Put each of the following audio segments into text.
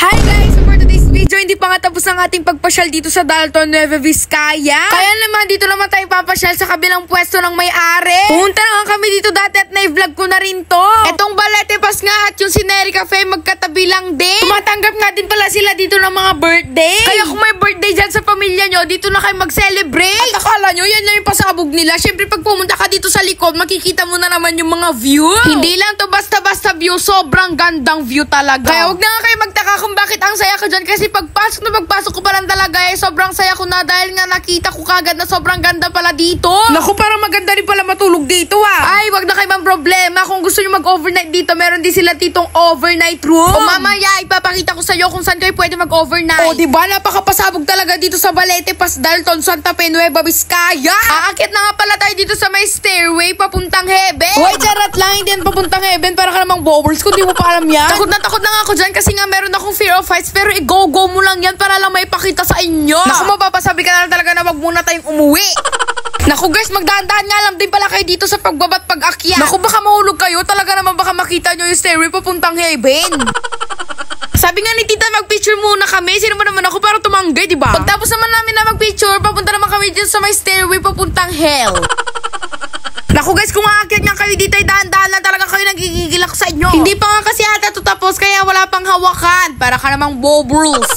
Hi guys! So for today's video, hindi pa nga tapos ang ating pagpasyal dito sa Dalton, Nueva Vizcaya. Kaya naman, dito naman tayo papasyal sa kabilang pwesto ng may-ari. Pumunta na nga kami dito dati at na-vlog ko na rin to. Etong Balete Pass nga at yung Sineri Cafe magkatabi lang din. Tumatanggap nga din pala sila dito ng mga birthday. Kaya kung may birthday dyan sa pamilya nyo, dito na kayo mag-celebrate. At akala nyo, yan lang yung pasabog nila. Siyempre, pag pumunta ka dito sa likod, makikita mo na naman yung mga view. Hindi lang to basta-basta view, sobrang gandang view talaga. Kaya huwag na nga kayo magtaka kung bakit ang saya ko dyan. Kasi pagpasok ko pa lang talaga sobrang saya ko na dahil nga nakita ko kagad na sobrang ganda pala dito. Naku, parang maganda rin pala matulog dito Ay, wag na kayo mang problema. Kung gusto nyo mag-overnight dito, meron din sila ditong overnight room. O mamaya, ipapakita ko sa iyo kung saan kayo pwede mag-overnight. O diba, napakapasabog talaga dito sa Balete Pass, Dalton, Santa Fe, Nueva Vizcaya. Aakit na nga pala tayo dito sa may stairway papuntang heaven. Uy, charot lang, hindi yan papuntang heaven. Para ka namang bowls, kung di mo pa alam yan. Takot na nga ako dyan kasi nga meron akong fear of heights. Pero i-go-go mo lang yan para lang may pakita sa inyo. Naku, mapapasabi ka na lang talaga na wag muna tayong umuwi. Naku guys, magdahan-dahan nga lang din pala kayo dito sa pagbabat pag-akyat. Naku, baka mahulog kayo. Talaga naman baka makita nyo yung stairway papuntang heaven. Sabi nga ni tita, mag-picture muna kami. Sino mo naman ako para tumanggay, diba? Pagtapos naman namin na mag-picture, papunta naman kami dito sa may stairway papuntang hell. Naku guys, kung aakyat nga kayo dito ay dahan-dahan lang talaga kayo, nagigigil ako sa inyo. Hindi pa nga kasi ata ito tapos kaya wala pang hawakan. Para ka namang bobbles.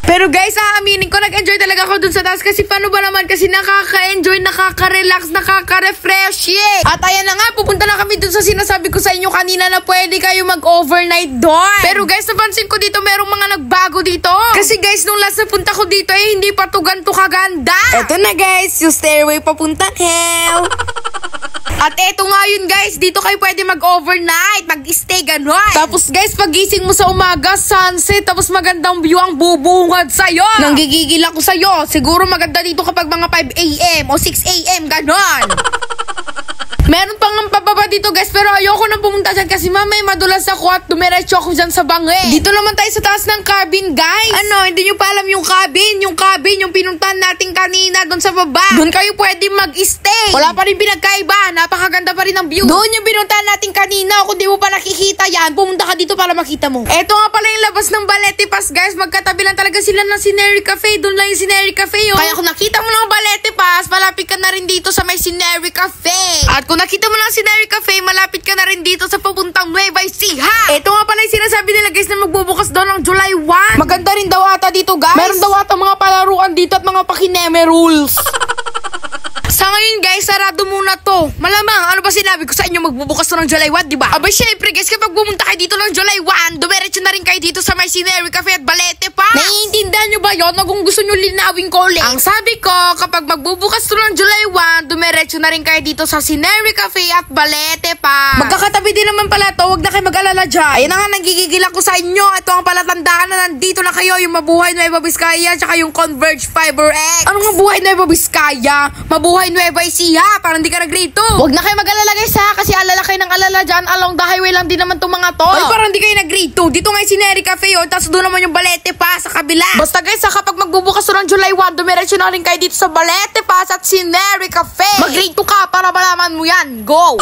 Pero guys, aaminin ko, nag-enjoy talaga ako dun sa taas. Kasi paano ba naman? Kasi nakaka-enjoy, nakaka-relax, nakaka-refresh. At ayan na nga, pupunta na kami dun sa sinasabi ko sa inyo kanina na pwede kayo mag-overnight doon. Pero guys, napansin ko dito, merong mga nagbago dito. Kasi guys, nung last na punta ko dito, hindi pa to ganito kaganda. Eto na guys, yung stairway papuntang hell. At eto nga yun guys, dito kayo pwede mag-overnight, mag-stay gano'n. Tapos guys, pagising mo sa umaga, sunset, tapos magandang view ang bubungad sa'yo. Nanggigigil ako sa'yo. Siguro maganda dito kapag mga 5 AM o 6 AM, gano'n. Meron pang ang pababa dito guys, pero ayoko nang pumunta dyan kasi mamay madulas ako at dumiretso ako dyan sa bangin. Dito naman tayo sa taas ng cabin guys. Ano, hindi nyo pa alam yung cabin? Yung cabin, yung pinuntahan natin kanina doon sa baba. Doon kayo pwede mag-stay. Wala pa rin pinagkaiba, napakaganda pa rin ang view. Doon yung pinuntahan natin kanina, kung di mo pa nakikita yan, pumunta ka dito para makita mo. Eto nga pala yung labas ng Balete Pass guys, magkatabi lang talaga sila ng Sineri Cafe. Doon lang yung Sineri Cafe Kaya kung nakita mo lang Balete Pass, malapit ka na rin dito sa may Sineri Cafe. At kung nakita mo lang Sineri Cafe, malapit ka na rin dito sa papuntang Nueva Ecija. Ito nga pala yung sinasabi nila guys na magbubukas daw ng July 1. Maganda rin daw ata dito guys. Meron daw ata mga palaruan dito at mga pakineme rules. Sa ngayon guys, sarado muna to. Malamang, ano ba sinabi ko sa inyo, magbubukas to ng July 1, diba? Abay syempre guys, kapag pumunta kayo dito ng July 1, dumiretso na rin kayo dito sa may Sineri Cafe at Balete Pass. Naiintindihan nyo ba yun? O kung gusto nyo linawin ko ulit? Ang sabi ko, kapag magbubukas to ng July 1, dumiretso na rin kayo dito sa Sineri Cafe at Balete Pass. Magkakatabi din naman pala to, huwag na kayo mag-alala dyan. Ayun na nga, nagigigil ako sa inyo. Ito ang palatandaan na nandito na kayo, yung Mabuhay Nueva Vizcaya, tsaka yung Converge Fiber X. Ano nga Buhay Nueva Vizcaya? Mabuhay Nueva Ecija, parang di ka nag-grade 2. Huwag na kayo mag-alala guys ha, kasi alala kayo ng alala dyan. Along the highway lang din naman itong mga to. Ay, parang di kayo nag-grade 2. Dito nga yung Sineri Cafe tapos doon naman yung Balete Pass sa kabila. Basta guys ha, kapag magbubukas to ng July 1, dumiretso na rin kayo dito sa Balete Pass at Sineri Cafe. Mag-grade 2 ka para malaman mo yan. Go!